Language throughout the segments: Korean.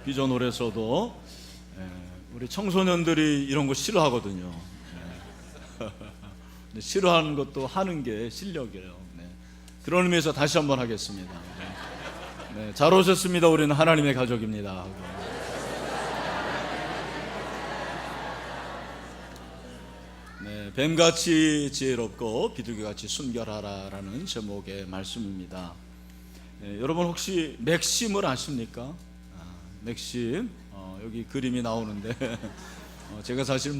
비전홀에서도 우리 청소년들이 이런 거 싫어하거든요. 근데 싫어하는 것도 하는 게 실력이에요. 그런 의미에서 다시 한번 하겠습니다. 잘 오셨습니다. 우리는 하나님의 가족입니다. 뱀같이 지혜롭고 비둘기같이 순결하라라는 제목의 말씀입니다. 여러분 혹시 맥심을 아십니까? 맥심, 여기 그림이 나오는데 제가 사실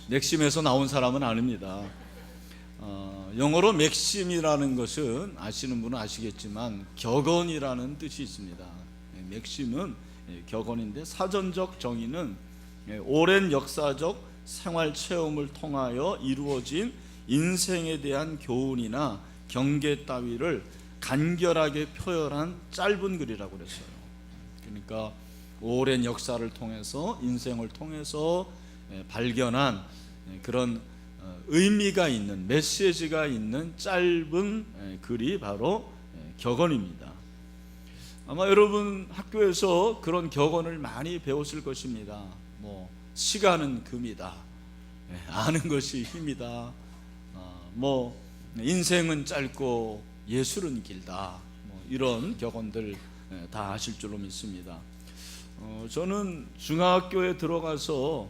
맥심에서 나온 사람은 아닙니다. 영어로 맥심이라는 것은 아시는 분은 아시겠지만 격언이라는 뜻이 있습니다. 맥심은 격언인데 사전적 정의는 오랜 역사적 생활 체험을 통하여 이루어진 인생에 대한 교훈이나 경계 따위를 간결하게 표현한 짧은 글이라고 그랬어요. 그러니까 오랜 역사를 통해서 인생을 통해서 발견한 그런 의미가 있는 메시지가 있는 짧은 글이 바로 격언입니다. 아마 여러분 학교에서 그런 격언을 많이 배웠을 것입니다. 시간은 금이다, 아는 것이 힘이다, 인생은 짧고 예술은 길다, 이런 격언들 다 아실 줄로 믿습니다. 저는 중학교에 들어가서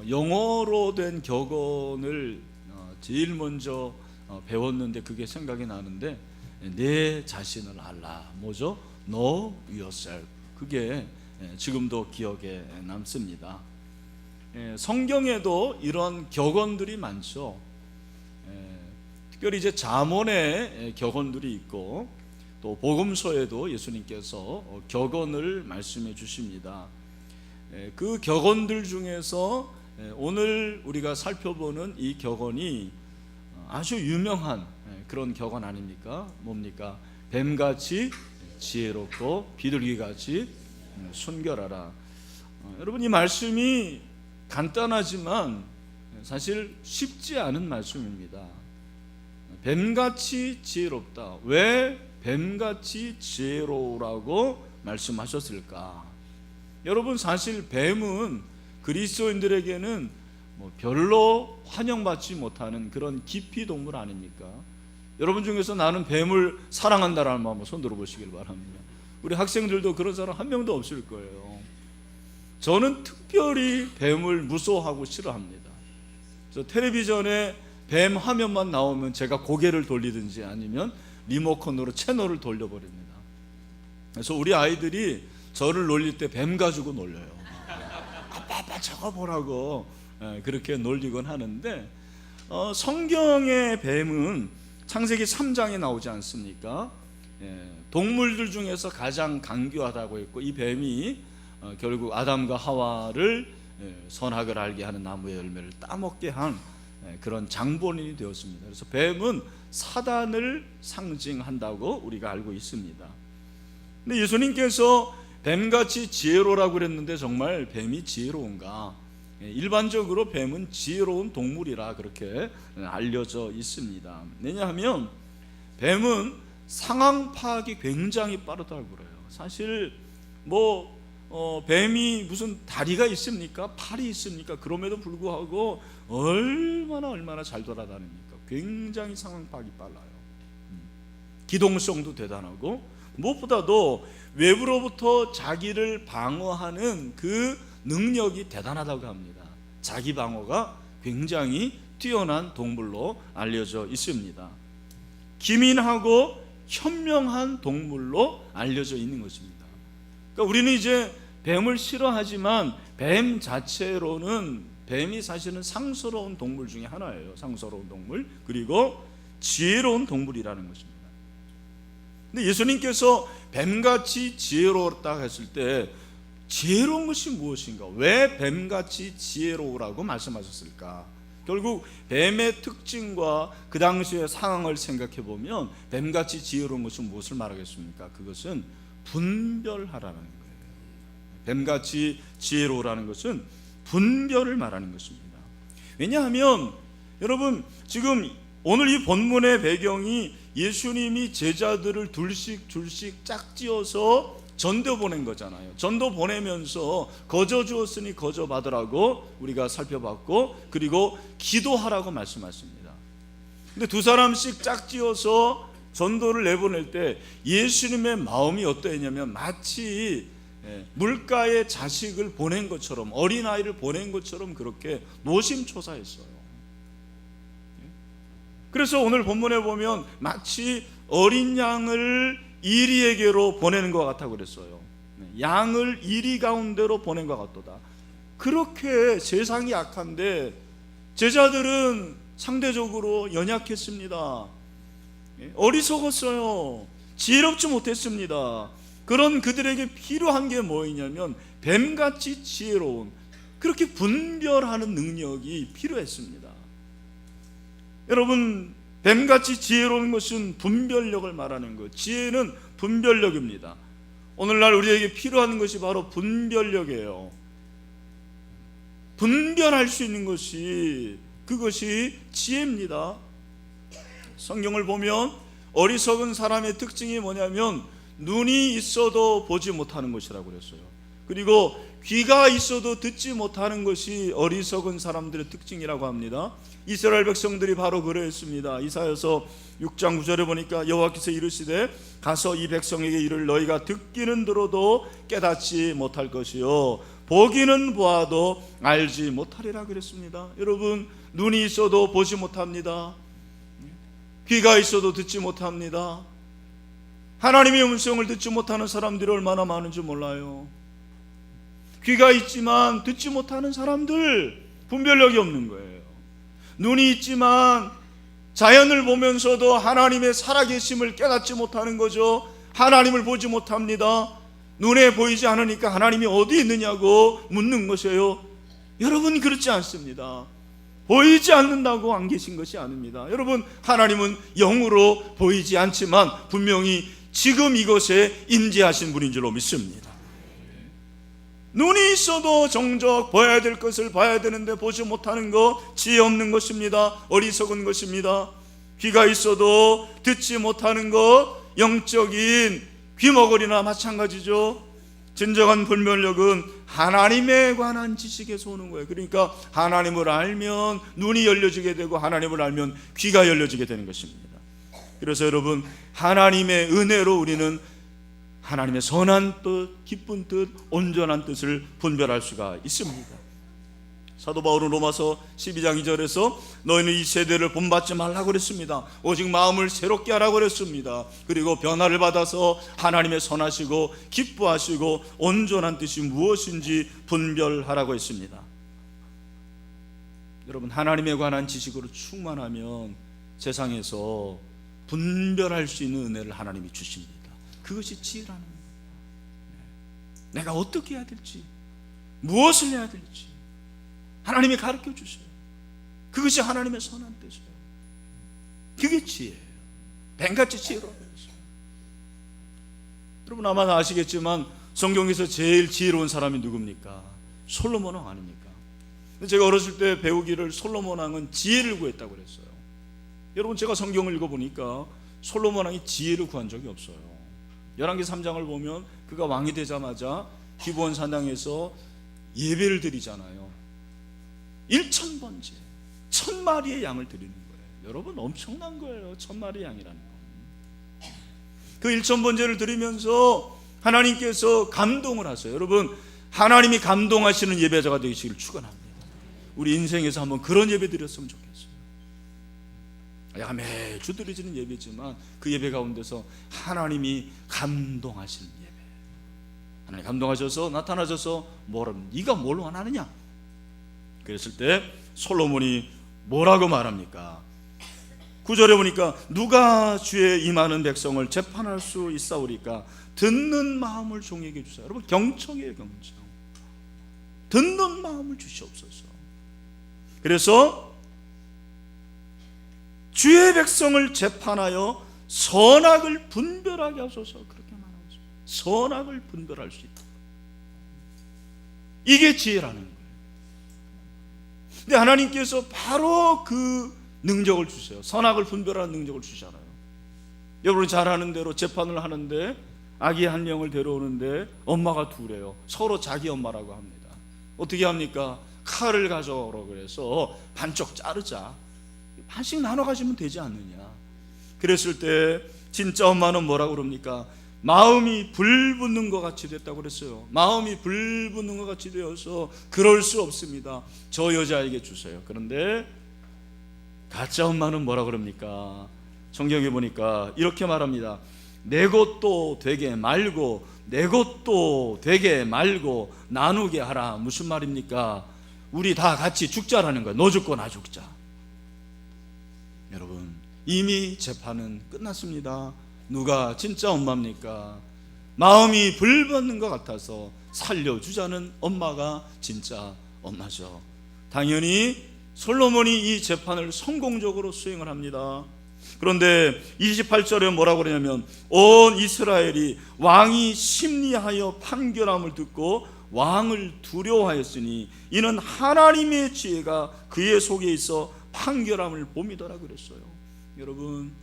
영어로 된 격언을 제일 먼저 배웠는데 그게 생각이 나는데, 내 자신을 알라. 뭐죠? Know yourself. 그게 지금도 기억에 남습니다. 성경에도 이런 격언들이 많죠. 특별히 이제 잠언의 격언들이 있고, 또 복음서에도 예수님께서 격언을 말씀해 주십니다. 그 격언들 중에서 오늘 우리가 살펴보는 이 격언이 아주 유명한 그런 격언 아닙니까? 뭡니까? 뱀같이 지혜롭고 비둘기같이 순결하라. 여러분, 이 말씀이 간단하지만 사실 쉽지 않은 말씀입니다. 뱀같이 지혜롭다. 왜 뱀같이 지혜로우라고 말씀하셨을까? 여러분, 사실 뱀은 그리스도인들에게는 별로 환영받지 못하는 그런 기피 동물 아닙니까? 여러분 중에서 나는 뱀을 사랑한다라는 마음으로 손 들어보시길 바랍니다. 우리 학생들도 그런 사람 한 명도 없을 거예요. 저는 특별히 뱀을 무서워하고 싫어합니다. 그래서 텔레비전에 뱀 화면만 나오면 제가 고개를 돌리든지 아니면 리모컨으로 채널을 돌려버립니다. 그래서 우리 아이들이 저를 놀릴 때 뱀 가지고 놀려요. 아빠 저거 보라고 그렇게 놀리곤 하는데, 성경의 뱀은 창세기 3장에 나오지 않습니까? 동물들 중에서 가장 강교하다고 했고, 이 뱀이 결국 아담과 하와를 선악을 알게 하는 나무의 열매를 따먹게 한 그런 장본인이 되었습니다. 그래서 뱀은 사단을 상징한다고 우리가 알고 있습니다. 근데 예수님께서 뱀같이 지혜로라고 그랬는데 정말 뱀이 지혜로운가? 일반적으로 뱀은 지혜로운 동물이라 그렇게 알려져 있습니다. 왜냐하면 뱀은 상황 파악이 굉장히 빠르다고 그래요. 사실 뱀이 무슨 다리가 있습니까? 팔이 있습니까? 그럼에도 불구하고 얼마나 잘 돌아다닙니까? 굉장히 상황 파악이 빨라요. 기동성도 대단하고, 무엇보다도 외부로부터 자기를 방어하는 그 능력이 대단하다고 합니다. 자기 방어가 굉장히 뛰어난 동물로 알려져 있습니다. 기민하고 현명한 동물로 알려져 있는 것입니다. 그러니까 우리는 이제 뱀을 싫어하지만 뱀 자체로는 뱀이 사실은 상스러운 동물 중에 하나예요. 상스러운 동물, 그리고 지혜로운 동물이라는 것입니다. 근데 예수님께서 뱀같이 지혜로웠다 했을 때 지혜로운 것이 무엇인가? 왜 뱀같이 지혜로우라고 말씀하셨을까? 결국 뱀의 특징과 그 당시의 상황을 생각해 보면 뱀같이 지혜로운 것은 무엇을 말하겠습니까? 그것은 분별하라는 거예요. 뱀같이 지혜로우라는 것은 분별을 말하는 것입니다. 왜냐하면 여러분, 지금 오늘 이 본문의 배경이 예수님이 제자들을 둘씩 짝지어서 전도 보낸 거잖아요. 전도 보내면서 거저 주었으니 거저 받으라고 우리가 살펴봤고, 그리고 기도하라고 말씀하십니다. 근데 두 사람씩 짝지어서 전도를 내보낼 때 예수님의 마음이 어떠했냐면 마치 물가에 자식을 보낸 것처럼, 어린아이를 보낸 것처럼 그렇게 노심초사했어요. 그래서 오늘 본문에 보면 마치 어린 양을 이리에게로 보내는 것 같다고 그랬어요. 양을 이리 가운데로 보낸 것 같도다. 그렇게 세상이 약한데 제자들은 상대적으로 연약했습니다. 어리석었어요. 지혜롭지 못했습니다. 그런 그들에게 필요한 게 뭐였냐면 뱀같이 지혜로운, 그렇게 분별하는 능력이 필요했습니다. 여러분, 뱀같이 지혜로운 것은 분별력을 말하는 것. 지혜는 분별력입니다. 오늘날 우리에게 필요한 것이 바로 분별력이에요. 분별할 수 있는 것이, 그것이 지혜입니다. 성경을 보면 어리석은 사람의 특징이 뭐냐면 눈이 있어도 보지 못하는 것이라고 그랬어요. 그리고 귀가 있어도 듣지 못하는 것이 어리석은 사람들의 특징이라고 합니다. 이스라엘 백성들이 바로 그러했습니다. 이사야서 6장 9절에 보니까 여호와께서 이르시되 가서 이 백성에게 이를 너희가 듣기는 들어도 깨닫지 못할 것이요 보기는 보아도 알지 못하리라 그랬습니다. 여러분, 눈이 있어도 보지 못합니다. 귀가 있어도 듣지 못합니다. 하나님의 음성을 듣지 못하는 사람들이 얼마나 많은지 몰라요. 귀가 있지만 듣지 못하는 사람들, 분별력이 없는 거예요. 눈이 있지만 자연을 보면서도 하나님의 살아계심을 깨닫지 못하는 거죠. 하나님을 보지 못합니다. 눈에 보이지 않으니까 하나님이 어디 있느냐고 묻는 것이에요. 여러분, 그렇지 않습니다. 보이지 않는다고 안 계신 것이 아닙니다. 여러분, 하나님은 영으로 보이지 않지만 분명히 지금 이곳에 임재하신 분인 줄로 믿습니다. 눈이 있어도 정적 봐야 될 것을 봐야 되는데 보지 못하는 것, 지혜 없는 것입니다. 어리석은 것입니다. 귀가 있어도 듣지 못하는 것, 영적인 귀머거리나 마찬가지죠. 진정한 분별력은 하나님에 관한 지식에서 오는 거예요. 그러니까 하나님을 알면 눈이 열려지게 되고 하나님을 알면 귀가 열려지게 되는 것입니다. 그래서 여러분, 하나님의 은혜로 우리는 하나님의 선한 뜻, 기쁜 뜻, 온전한 뜻을 분별할 수가 있습니다. 사도 바울은 로마서 12장 2절에서 너희는 이 세대를 본받지 말라고 그랬습니다. 오직 마음을 새롭게 하라고 그랬습니다. 그리고 변화를 받아서 하나님의 선하시고 기뻐하시고 온전한 뜻이 무엇인지 분별하라고 했습니다. 여러분, 하나님에 관한 지식으로 충만하면 세상에서 분별할 수 있는 은혜를 하나님이 주십니다. 그것이 지혜라는 거예요. 내가 어떻게 해야 될지, 무엇을 해야 될지 하나님이 가르쳐 주세요. 그것이 하나님의 선한 뜻이에요. 그게 지혜예요. 뱀같이 지혜로운 것이에요. 여러분, 아마 다 아시겠지만 성경에서 제일 지혜로운 사람이 누굽니까? 솔로몬 왕 아닙니까? 제가 어렸을 때 배우기를 솔로몬 왕은 지혜를 구했다고 그랬어요. 여러분, 제가 성경을 읽어보니까 솔로몬 왕이 지혜를 구한 적이 없어요. 열왕기 3장을 보면 그가 왕이 되자마자 기브온 산당에서 예배를 드리잖아요. 1,000번째 1,000마리의 양을 드리는 거예요. 여러분, 엄청난 거예요. 1,000마리의 양이라는 거. 그 1,000번째를 드리면서 하나님께서 감동을 하세요. 여러분, 하나님이 감동하시는 예배자가 되시기를 축원합니다. 우리 인생에서 한번 그런 예배 드렸으면 좋겠어요. 매주 드려지는 예배지만 그 예배 가운데서 하나님이 감동하시는 예배, 하나님 감동하셔서 나타나셔서 뭐라면 네가 뭘 원하느냐 그랬을 때 솔로몬이 뭐라고 말합니까? 9절에 보니까 누가 주의 임하는 백성을 재판할 수 있사오리까? 듣는 마음을 종에게 주세요. 여러분, 경청이에요. 경청. 듣는 마음을 주시옵소서. 그래서 주의 백성을 재판하여 선악을 분별하게 하소서, 그렇게 말하고 있습니다. 선악을 분별할 수 있다. 이게 지혜라는 거예요. 근데 하나님께서 바로 그 능력을 주세요. 선악을 분별하는 능력을 주잖아요. 여러분이 잘 아는 대로 재판을 하는데 아기 한 명을 데려오는데 엄마가 둘이에요. 서로 자기 엄마라고 합니다. 어떻게 합니까? 칼을 가져오라 그래서 반쪽 자르자. 반씩 나눠 가지면 되지 않느냐. 그랬을 때 진짜 엄마는 뭐라고 그럽니까? 마음이 불붙는 것 같이 됐다고 그랬어요. 마음이 불붙는 것 같이 되어서 그럴 수 없습니다. 저 여자에게 주세요. 그런데 가짜 엄마는 뭐라 그럽니까? 성경에 보니까 이렇게 말합니다. 내 것도 되게 말고 내 것도 되게 말고 나누게 하라. 무슨 말입니까? 우리 다 같이 죽자라는 거예요. 너 죽고 나 죽자. 여러분, 이미 재판은 끝났습니다. 누가 진짜 엄마입니까? 마음이 불붙는 것 같아서 살려주자는 엄마가 진짜 엄마죠. 당연히 솔로몬이 이 재판을 성공적으로 수행을 합니다. 그런데 28절에 뭐라고 그러냐면 온 이스라엘이 왕이 심리하여 판결함을 듣고 왕을 두려워하였으니 이는 하나님의 지혜가 그의 속에 있어 판결함을 봄이더라 그랬어요. 여러분,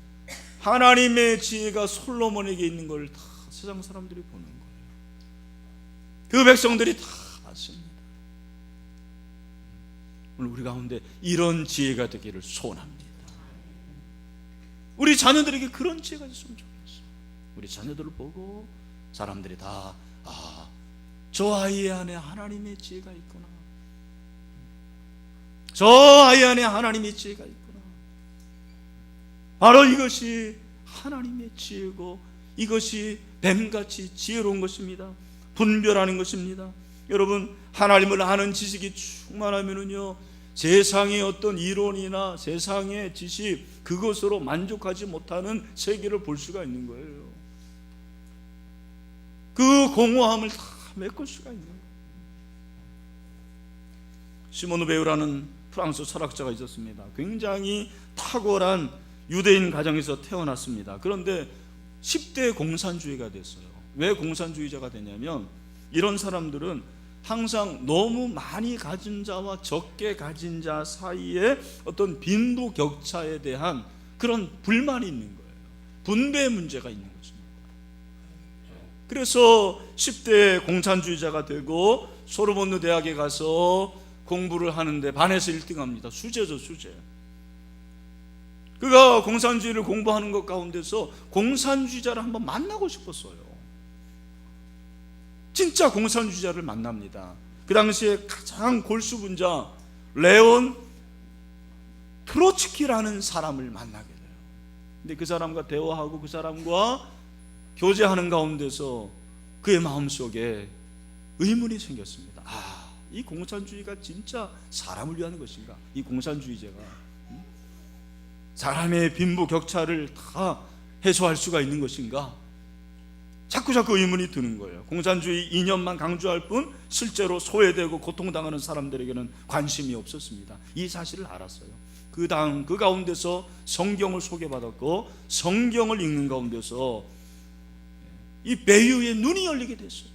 하나님의 지혜가 솔로몬에게 있는 걸 다 세상 사람들이 보는 거예요. 그 백성들이 다 봤습니다. 오늘 우리 가운데 이런 지혜가 되기를 소원합니다. 우리 자녀들에게 그런 지혜가 있으면 좋겠어. 우리 자녀들을 보고 사람들이 다 저 아이 안에 하나님의 지혜가 있구나. 저 아이 안에 하나님의 지혜가 있구나. 바로 이것이 하나님의 지혜고 이것이 뱀같이 지혜로운 것입니다. 분별하는 것입니다. 여러분, 하나님을 아는 지식이 충만하면은요, 세상의 어떤 이론이나 세상의 지식 그것으로 만족하지 못하는 세계를 볼 수가 있는 거예요. 그 공허함을 다 메꿀 수가 있는 거예요. 시몬 베유라는 프랑스 철학자가 있었습니다. 굉장히 탁월한 유대인 가정에서 태어났습니다. 그런데 10대 공산주의가 됐어요. 왜 공산주의자가 되냐면 이런 사람들은 항상 너무 많이 가진 자와 적게 가진 자 사이에 어떤 빈부격차에 대한 그런 불만이 있는 거예요. 분배 문제가 있는 것입니다. 그래서 10대 공산주의자가 되고 소르본느 대학에 가서 공부를 하는데 반에서 1등합니다. 수재죠, 수재. 그가 공산주의를 공부하는 것 가운데서 공산주의자를 한번 만나고 싶었어요. 진짜 공산주의자를 만납니다. 그 당시에 가장 골수분자 레온 트로츠키라는 사람을 만나게 돼요. 근데 그 사람과 대화하고 그 사람과 교제하는 가운데서 그의 마음속에 의문이 생겼습니다. 이 공산주의가 진짜 사람을 위한 것인가? 이 공산주의자가 사람의 빈부격차를 다 해소할 수가 있는 것인가? 자꾸 의문이 드는 거예요. 공산주의 이념만 강조할 뿐 실제로 소외되고 고통당하는 사람들에게는 관심이 없었습니다. 이 사실을 알았어요. 그 가운데서 성경을 소개받았고 성경을 읽는 가운데서 이 베유의 눈이 열리게 됐어요.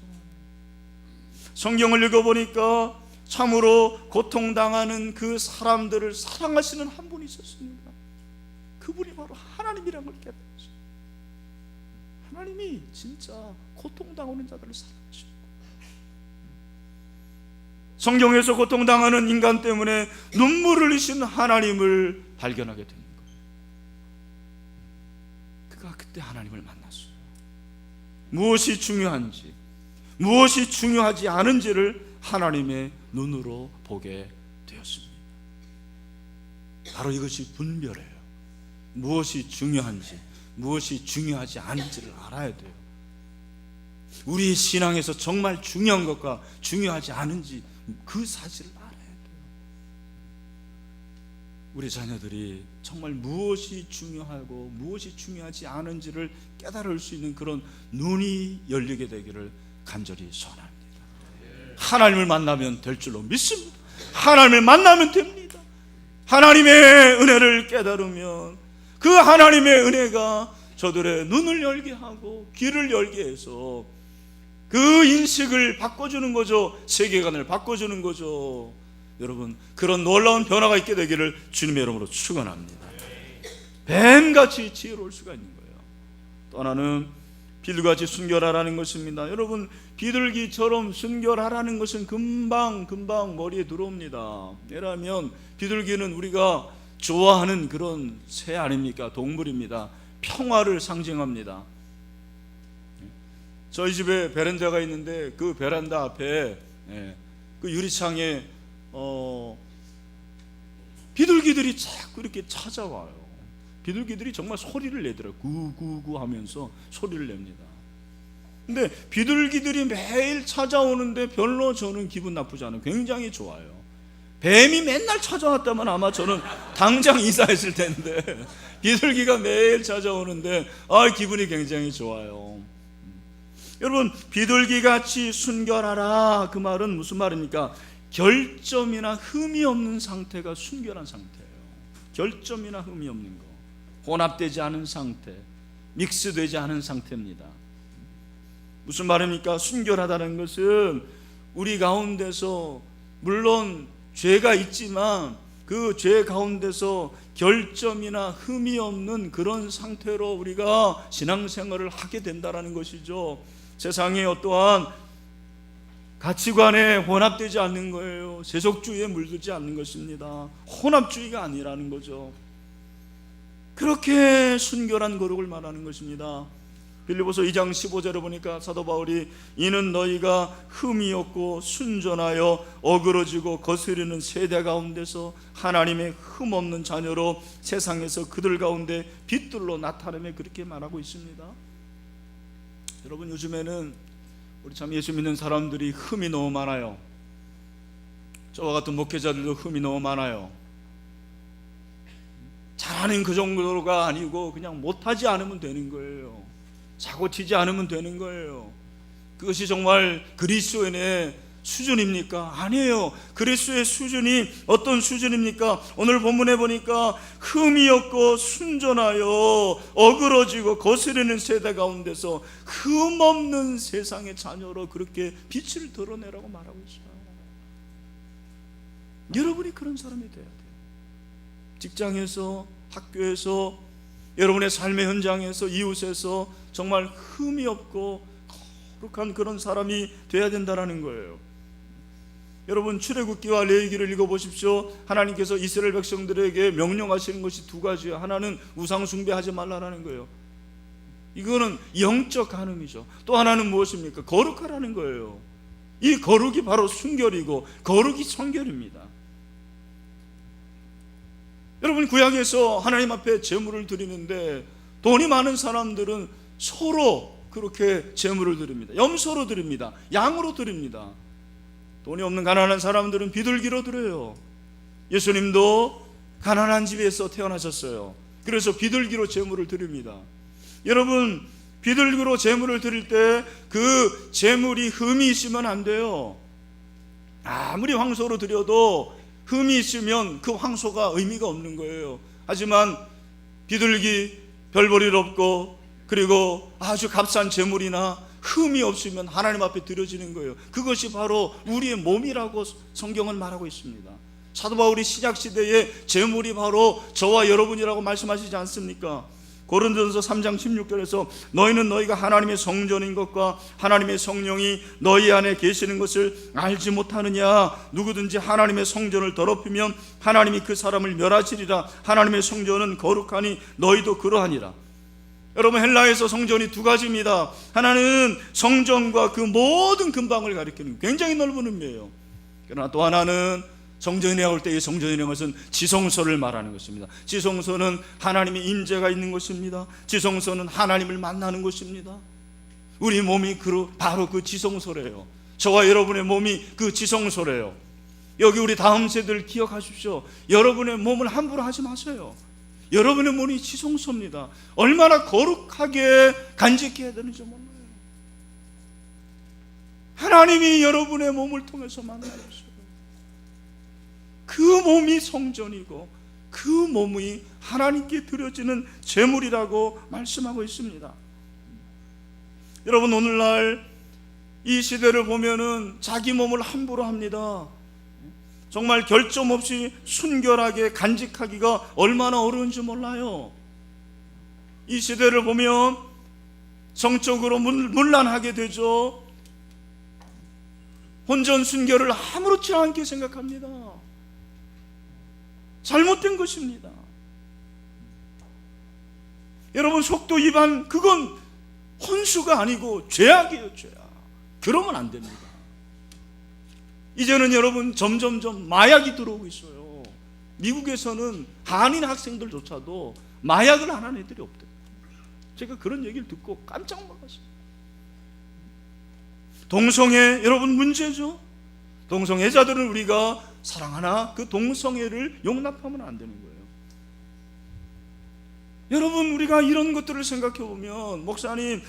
성경을 읽어보니까 참으로 고통당하는 그 사람들을 사랑하시는 한 분이 있었습니다. 그분이 바로 하나님이라는 걸 깨달았어요. 하나님이 진짜 고통당하는 자들을 사랑하시는 거예요. 성경에서 고통당하는 인간 때문에 눈물을 흘리신 하나님을 발견하게 되는 거예요. 그가 그때 하나님을 만났어요. 무엇이 중요한지, 무엇이 중요하지 않은지를 하나님의 눈으로 보게 되었습니다. 바로 이것이 분별이에요. 무엇이 중요한지, 무엇이 중요하지 않은지를 알아야 돼요. 우리 신앙에서 정말 중요한 것과 중요하지 않은지 그 사실을 알아야 돼요. 우리 자녀들이 정말 무엇이 중요하고 무엇이 중요하지 않은지를 깨달을 수 있는 그런 눈이 열리게 되기를 간절히 소원합니다. 하나님을 만나면 될 줄로 믿습니다. 하나님을 만나면 됩니다. 하나님의 은혜를 깨달으면 그 하나님의 은혜가 저들의 눈을 열게 하고 귀를 열게 해서 그 인식을 바꿔주는 거죠. 세계관을 바꿔주는 거죠. 여러분, 그런 놀라운 변화가 있게 되기를 주님의 이름으로 축원합니다. 뱀같이 지혜로울 수가 있는 거예요. 또 하나는 비둘기같이 순결하라는 것입니다. 여러분, 비둘기처럼 순결하라는 것은 금방 머리에 들어옵니다. 왜냐하면 비둘기는 우리가 좋아하는 그런 새 아닙니까? 동물입니다. 평화를 상징합니다. 저희 집에 베란다가 있는데 그 베란다 앞에 그 유리창에 비둘기들이 자꾸 이렇게 찾아와요. 비둘기들이 정말 소리를 내더라고요. 구구구 하면서 소리를 냅니다. 근데 비둘기들이 매일 찾아오는데 별로 저는 기분 나쁘지 않아요. 굉장히 좋아요. 뱀이 맨날 찾아왔다면 아마 저는 당장 이사했을 텐데 비둘기가 매일 찾아오는데 기분이 굉장히 좋아요. 여러분, 비둘기같이 순결하라, 그 말은 무슨 말입니까? 결점이나 흠이 없는 상태가 순결한 상태예요. 결점이나 흠이 없는 거, 혼합되지 않은 상태, 믹스되지 않은 상태입니다. 무슨 말입니까? 순결하다는 것은 우리 가운데서 물론 죄가 있지만 그 죄 가운데서 결점이나 흠이 없는 그런 상태로 우리가 신앙생활을 하게 된다는 것이죠. 세상에 어떠한 가치관에 혼합되지 않는 거예요. 세속주의에 물들지 않는 것입니다. 혼합주의가 아니라는 거죠. 그렇게 순결한 거룩을 말하는 것입니다. 빌립보서 2장 15절에 보니까 사도 바울이 이는 너희가 흠이 없고 순전하여 어그러지고 거스리는 세대 가운데서 하나님의 흠 없는 자녀로 세상에서 그들 가운데 빛들로 나타내며 그렇게 말하고 있습니다. 여러분, 요즘에는 우리 참 예수 믿는 사람들이 흠이 너무 많아요. 저와 같은 목회자들도 흠이 너무 많아요. 잘하는 그 정도가 아니고 그냥 못하지 않으면 되는 거예요. 사고 치지 않으면 되는 거예요. 그것이 정말 그리스도인의 수준입니까? 아니에요. 그리스도의 수준이 어떤 수준입니까? 오늘 본문에 보니까 흠이 없고 순전하여 어그러지고 거스르는 세대 가운데서 흠 없는 세상의 자녀로 그렇게 빛을 드러내라고 말하고 있어요. 여러분이 그런 사람이 돼야 돼요. 직장에서, 학교에서, 여러분의 삶의 현장에서, 이웃에서 정말 흠이 없고 거룩한 그런 사람이 돼야 된다는 거예요. 여러분, 출애굽기와 레위기를 읽어보십시오. 하나님께서 이스라엘 백성들에게 명령하시는 것이 두 가지예요. 하나는 우상 숭배하지 말라는 거예요. 이거는 영적 간음이죠. 또 하나는 무엇입니까? 거룩하라는 거예요. 이 거룩이 바로 순결이고 거룩이 성결입니다. 여러분, 구약에서 하나님 앞에 제물을 드리는데 돈이 많은 사람들은 소로 그렇게 제물을 드립니다. 염소로 드립니다. 양으로 드립니다. 돈이 없는 가난한 사람들은 비둘기로 드려요. 예수님도 가난한 집에서 태어나셨어요. 그래서 비둘기로 제물을 드립니다. 여러분, 비둘기로 제물을 드릴 때 그 제물이 흠이 있으면 안 돼요. 아무리 황소로 드려도 흠이 있으면 그 황소가 의미가 없는 거예요. 하지만 비둘기 별볼일 없고 그리고 아주 값싼 제물이나 흠이 없으면 하나님 앞에 드려지는 거예요. 그것이 바로 우리의 몸이라고 성경은 말하고 있습니다. 사도 바울이 신약시대의 제물이 바로 저와 여러분이라고 말씀하시지 않습니까? 고린도전서 3장 16절에서 너희는 너희가 하나님의 성전인 것과 하나님의 성령이 너희 안에 계시는 것을 알지 못하느냐? 누구든지 하나님의 성전을 더럽히면 하나님이 그 사람을 멸하시리라. 하나님의 성전은 거룩하니 너희도 그러하니라. 여러분, 헬라에서 성전이 두 가지입니다. 하나는 성전과 그 모든 근방을 가리키는 굉장히 넓은 의미예요. 그러나 또 하나는 성전이라고 할 때 이 성전이라는 것은 지성소를 말하는 것입니다. 지성소는 하나님의 임재가 있는 것입니다. 지성소는 하나님을 만나는 것입니다. 우리 몸이 바로 그 지성소래요. 저와 여러분의 몸이 그 지성소래요. 여기 우리 다음 세대를 기억하십시오. 여러분의 몸을 함부로 하지 마세요. 여러분의 몸이 지성소입니다. 얼마나 거룩하게 간직해야 되는지 몰라요. 하나님이 여러분의 몸을 통해서 만나셨어요. 그 몸이 성전이고 그 몸이 하나님께 드려지는 제물이라고 말씀하고 있습니다. 여러분, 오늘날 이 시대를 보면은 자기 몸을 함부로 합니다. 정말 결점 없이 순결하게 간직하기가 얼마나 어려운지 몰라요. 이 시대를 보면 성적으로 문란하게 되죠. 혼전 순결을 아무렇지 않게 생각합니다. 잘못된 것입니다. 여러분, 속도 위반, 그건 혼수가 아니고 죄악이에요, 죄악. 그러면 안 됩니다. 이제는 여러분 점점점 마약이 들어오고 있어요. 미국에서는 한인 학생들조차도 마약을 안 하는 애들이 없대요. 제가 그런 얘기를 듣고 깜짝 놀랐어요. 동성애, 여러분 문제죠. 동성애자들은 우리가 사랑하나 그 동성애를 용납하면 안 되는 거예요. 여러분, 우리가 이런 것들을 생각해 보면 목사님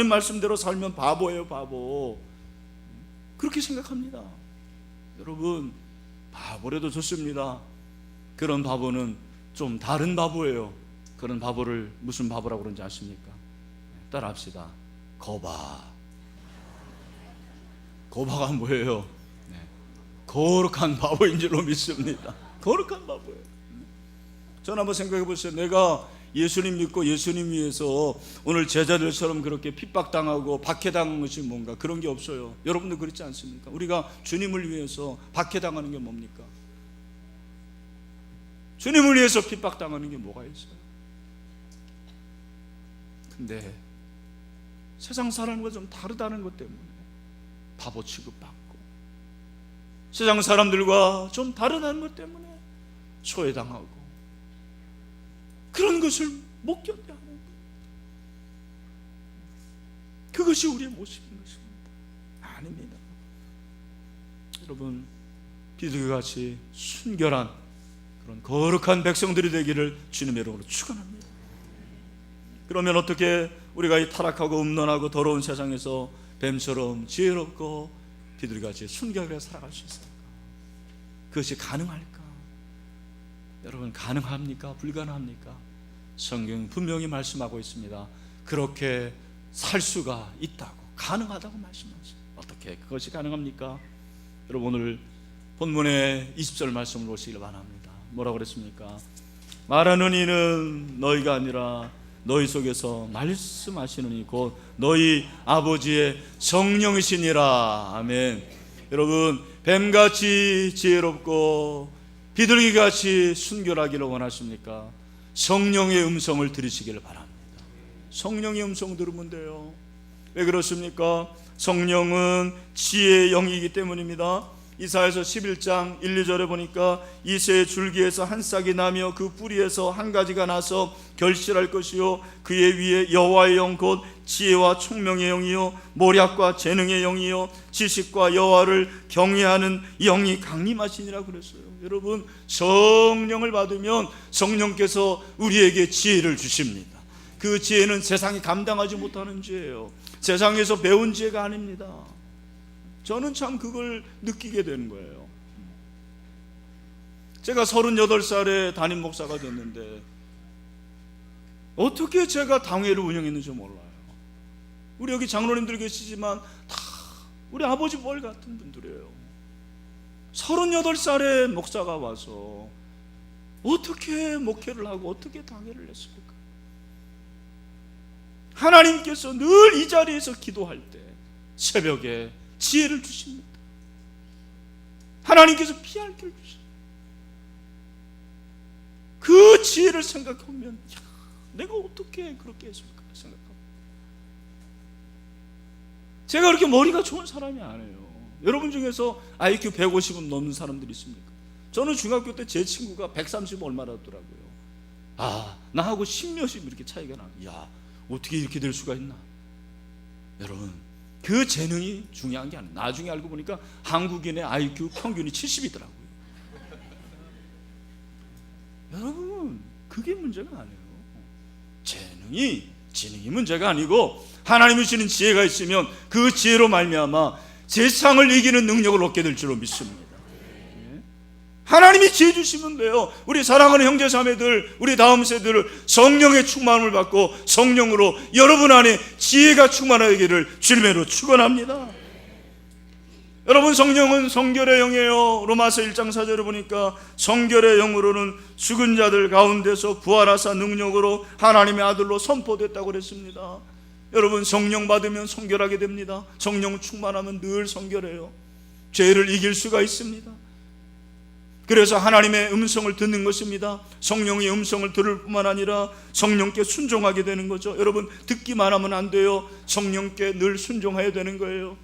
말씀대로 살면 바보예요, 바보. 그렇게 생각합니다. 여러분, 바보라도 좋습니다. 그런 바보는 좀 다른 바보예요. 그런 바보를 무슨 바보라고 그러는지 아십니까? 따라합시다. 거바가 뭐예요? 거룩한 바보인 줄로 믿습니다. 거룩한 바보예요. 저는 한번 생각해 보세요. 내가 예수님 믿고 예수님 위해서 오늘 제자들처럼 그렇게 핍박당하고 박해당한 것이 뭔가, 그런 게 없어요. 여러분도 그렇지 않습니까? 우리가 주님을 위해서 박해당하는 게 뭡니까? 주님을 위해서 핍박당하는 게 뭐가 있어요? 근데 세상 사람과 좀 다르다는 것 때문에 바보 취급받고, 세상 사람들과 좀 다르다는 것 때문에 소외당하고, 그런 것을 못 견뎌하는 거예요. 그것이 우리의 모습인 것입니다. 아닙니다. 여러분, 비둘기같이 순결한 그런 거룩한 백성들이 되기를 주님의 이름으로 축원합니다. 그러면 어떻게 우리가 이 타락하고 음란하고 더러운 세상에서 뱀처럼 지혜롭고 비둘기같이 순결하게 살아갈 수 있을까? 그것이 가능할까? 여러분, 가능합니까? 불가능합니까? 성경 분명히 말씀하고 있습니다. 그렇게 살 수가 있다고, 가능하다고 말씀하세요. 어떻게 그것이 가능합니까? 여러분, 오늘 본문의 20절 말씀을 보시길 바랍니다. 뭐라고 그랬습니까? 말하는 이는 너희가 아니라 너희 속에서 말씀하시는 이 곧 너희 아버지의 성령이시니라. 아멘. 여러분, 뱀같이 지혜롭고 비둘기같이 순결하기를 원하십니까? 성령의 음성을 들으시기를 바랍니다. 성령의 음성 들으면 돼요. 왜 그렇습니까? 성령은 지혜의 영이기 때문입니다. 이사야서 11장 1, 2절에 보니까 이새의 줄기에서 한 싹이 나며 그 뿌리에서 한 가지가 나서 결실할 것이요 그의 위에 여호와의 영 곧 지혜와 총명의 영이요 모략과 재능의 영이요 지식과 여호와를 경외하는 영이 강림하시니라 그랬어요. 여러분, 성령을 받으면 성령께서 우리에게 지혜를 주십니다. 그 지혜는 세상이 감당하지 못하는 지혜예요. 세상에서 배운 지혜가 아닙니다. 저는 참 그걸 느끼게 되는 거예요. 제가 38살에 담임 목사가 됐는데 어떻게 제가 당회를 운영했는지 몰라요. 우리 여기 장로님들 계시지만 다 우리 아버지 뻘 같은 분들이에요. 38살에 목사가 와서 어떻게 목회를 하고 어떻게 당회를 했습니까? 하나님께서 늘 이 자리에서 기도할 때 새벽에 지혜를 주십니다. 하나님께서 피할 길을 주십니다. 그 지혜를 생각하면 야, 내가 어떻게 그렇게 했을까 생각합니다. 제가 그렇게 머리가 좋은 사람이 아니에요. 여러분 중에서 IQ 150은 넘는 사람들이 있습니까? 저는 중학교 때 제 친구가 130 얼마라더라고요. 아, 나하고 10몇이 이렇게 차이가 나. 야, 어떻게 이렇게 될 수가 있나? 여러분, 그 재능이 중요한 게 아니에요. 나중에 알고 보니까 한국인의 IQ 평균이 70이더라고요. 여러분, 그게 문제가 아니에요. 지능이 문제가 아니고 하나님이 주시는 지혜가 있으면 그 지혜로 말미암아 세상을 이기는 능력을 얻게 될 줄로 믿습니다. 하나님이 지혜 주시면 돼요. 우리 사랑하는 형제 자매들, 우리 다음 세대를 성령의 충만함을 받고 성령으로 여러분 안에 지혜가 충만하기를 주님으로 축원합니다. 여러분, 성령은 성결의 영이에요. 로마서 1장 4절에 보니까 성결의 영으로는 죽은 자들 가운데서 부활하사 능력으로 하나님의 아들로 선포됐다고 그랬습니다. 여러분, 성령 받으면 성결하게 됩니다. 성령 충만하면 늘 성결해요. 죄를 이길 수가 있습니다. 그래서 하나님의 음성을 듣는 것입니다. 성령의 음성을 들을 뿐만 아니라 성령께 순종하게 되는 거죠. 여러분, 듣기만 하면 안 돼요. 성령께 늘 순종해야 되는 거예요.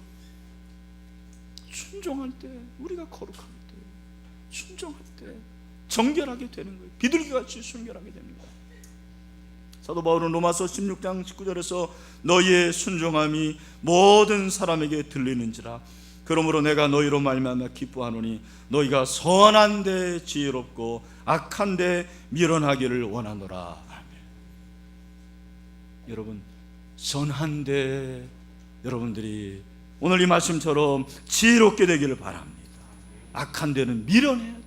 순종할 때, 우리가 거룩할 때, 순종할 때 정결하게 되는 거예요. 비둘기같이 순결하게 됩니다. 사도 바울은 로마서 16장 19절에서 너희의 순종함이 모든 사람에게 들리는지라. 그러므로 내가 너희로 말미암아 기뻐하노니 너희가 선한데 지혜롭고 악한데 미련하기를 원하노라. 아멘. 여러분, 선한데 여러분들이 오늘 이 말씀처럼 지혜롭게 되기를 바랍니다. 악한 데는 미련해야 돼요.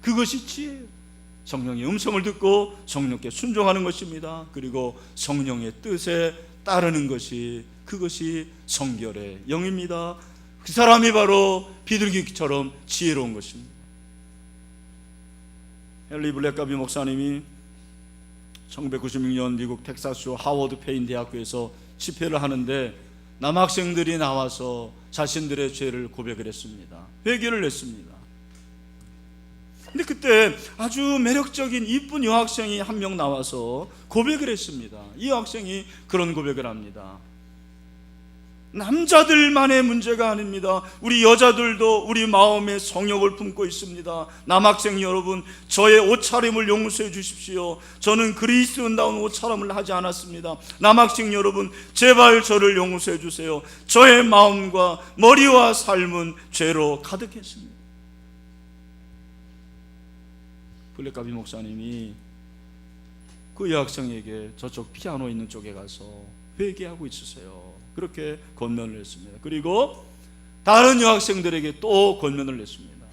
그것이 지혜예요. 성령의 음성을 듣고 성령께 순종하는 것입니다. 그리고 성령의 뜻에 따르는 것이, 그것이 성결의 영입니다. 그 사람이 바로 비둘기처럼 지혜로운 것입니다. 헨리 블랙가비 목사님이 1996년 미국 텍사스 하워드 페인 대학교에서 집회를 하는데 남학생들이 나와서 자신들의 죄를 고백을 했습니다. 회개를 했습니다. 근데 그때 아주 매력적인 이쁜 여학생이 한 명 나와서 고백을 했습니다. 이 여학생이 그런 고백을 합니다. 남자들만의 문제가 아닙니다. 우리 여자들도 우리 마음에 성욕을 품고 있습니다. 남학생 여러분, 저의 옷차림을 용서해 주십시오. 저는 그리스도인다운 옷차림을 하지 않았습니다. 남학생 여러분, 제발 저를 용서해 주세요. 저의 마음과 머리와 삶은 죄로 가득했습니다. 블랙가비 목사님이 그 여학생에게 저쪽 피아노 있는 쪽에 가서 회개하고 있으세요. 그렇게 권면을 했습니다. 그리고 다른 여학생들에게 또 권면을 했습니다.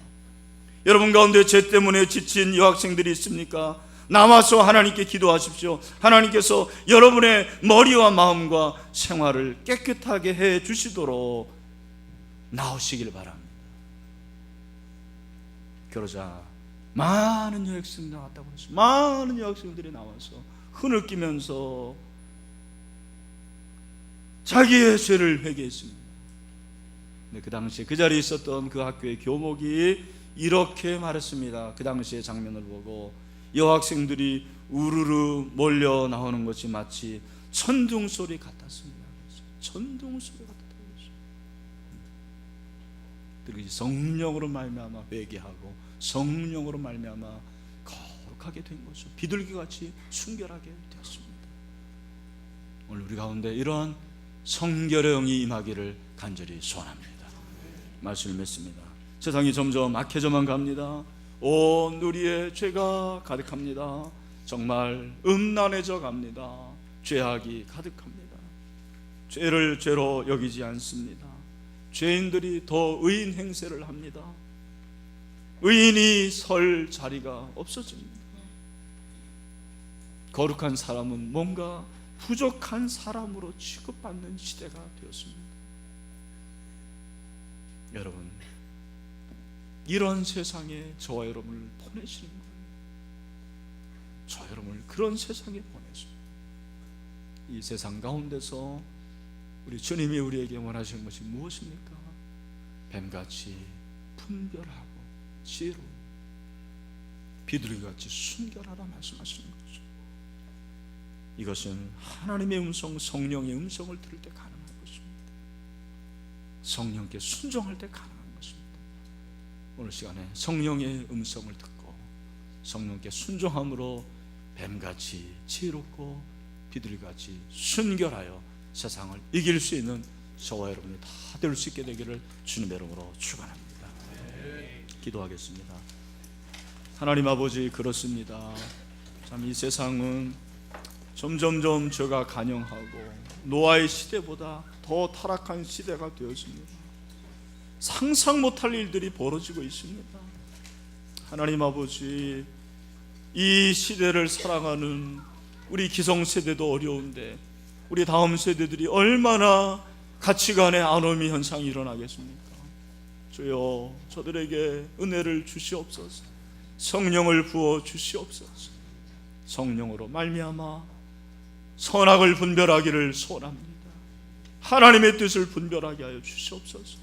여러분 가운데 죄 때문에 지친 여학생들이 있습니까? 나와서 하나님께 기도하십시오. 하나님께서 여러분의 머리와 마음과 생활을 깨끗하게 해 주시도록 나오시길 바랍니다. 그러자 많은 여학생들이 나왔다고 했습니다. 많은 여학생들이 나와서 흐느끼면서 자기의 죄를 회개했습니다. 근데 그 당시에 그 자리에 있었던 그 학교의 교목이 이렇게 말했습니다. 그 당시의 장면을 보고 여학생들이 우르르 몰려 나오는 것이 마치 천둥 소리 같았습니다. 천둥 소리 같았다고 했습니다. 성령으로 말미암아 회개하고 성령으로 말미암아 거룩하게 된 거죠. 비둘기같이 순결하게 되었습니다. 오늘 우리 가운데 이러한 성결의 영이 임하기를 간절히 소원합니다. 말씀을 맺습니다. 세상이 점점 악해져만 갑니다. 온 우리의 죄가 가득합니다. 정말 음란해져 갑니다. 죄악이 가득합니다. 죄를 죄로 여기지 않습니다. 죄인들이 더 의인 행세를 합니다. 의인이 설 자리가 없어집니다. 거룩한 사람은 뭔가 부족한 사람으로 취급받는 시대가 되었습니다. 여러분, 이런 세상에 저와 여러분을 보내시는 거예요. 저 여러분을 그런 세상에 보내십니다. 이 세상 가운데서 우리 주님이 우리에게 원하시는 것이 무엇입니까? 뱀같이 분별하고 지혜로 비둘기같이 순결하라 말씀하시는 거죠. 이것은 하나님의 음성, 성령의 음성을 들을 때 가능한 것입니다. 성령께 순종할 때 가능한 것입니다. 오늘 시간에 성령의 음성을 듣고 성령께 순종함으로 뱀같이 지혜롭고 비둘기같이 순결하여 세상을 이길 수 있는 저와 여러분이 다 될 수 있게 되기를 주님의 이름으로 축원합니다. 기도하겠습니다. 하나님 아버지, 그렇습니다. 참 이 세상은 점점점 죄가 간영하고 노아의 시대보다 더 타락한 시대가 되었습니다. 상상 못할 일들이 벌어지고 있습니다. 하나님 아버지, 이 시대를 살아가는 우리 기성세대도 어려운데 우리 다음 세대들이 얼마나 가치관의 아노미 현상이 일어나겠습니까? 주여, 저들에게 은혜를 주시옵소서. 성령을 부어 주시옵소서. 성령으로 말미암아 선악을 분별하기를 소원합니다. 하나님의 뜻을 분별하게 하여 주시옵소서.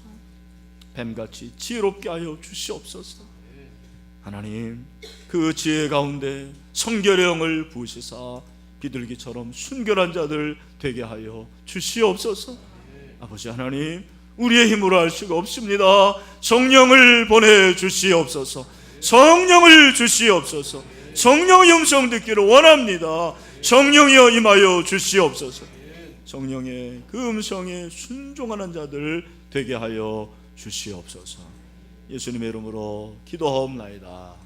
뱀같이 지혜롭게 하여 주시옵소서. 하나님, 그 지혜 가운데 성결의 영을 부으시사 비둘기처럼 순결한 자들 되게 하여 주시옵소서. 아버지 하나님, 우리의 힘으로 할 수가 없습니다. 성령을 보내주시옵소서. 성령을 주시옵소서. 성령의 음성 듣기를 원합니다. 성령이여 임하여 주시옵소서. 성령의 그 음성에 순종하는 자들 되게 하여 주시옵소서. 예수님의 이름으로 기도하옵나이다.